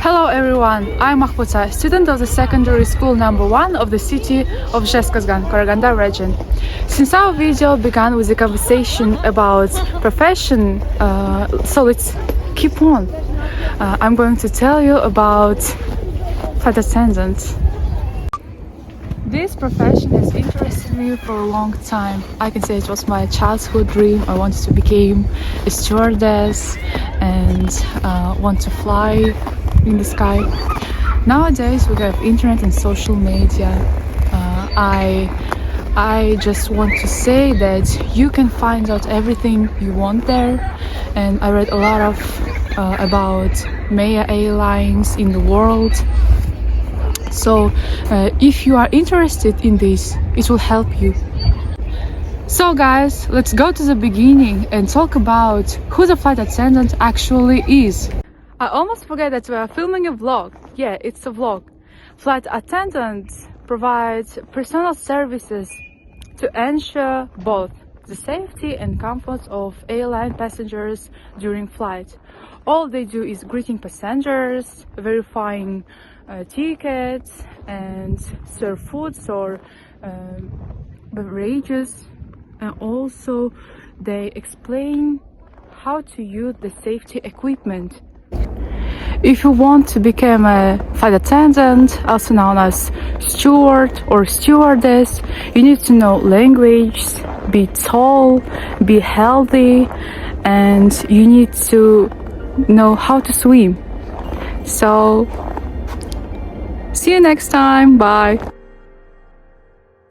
Hello everyone, I'm Akбота, student of the secondary school number 1 of the city of Жексенбина, Karaganda region. Since our video began with a conversation about profession, so let's keep on. I'm going to tell you about flight attendant. This profession has interested me for a long time. I can say it was my childhood dream. I wanted to become a stewardess and want to fly in the sky. Nowadays we have internet and social media. I just want to say that you can find out everything you want there, and I read a lot of about major airlines in the world. So if you are interested in this, it will help you. So guys, let's go to the beginning and talk about who the flight attendant actually is. I almost forget that we are filming a vlog. Yeah, it's a vlog. Flight attendants provide personal services to ensure both the safety and comfort of airline passengers during flight. All they do is greeting passengers, verifying tickets, and serve foods or beverages, and also they explain how to use the safety equipment. If you want to become a flight attendant, also known as steward or stewardess, you need to know language, be tall, be healthy, and you need to know how to swim. So see you next time. Bye.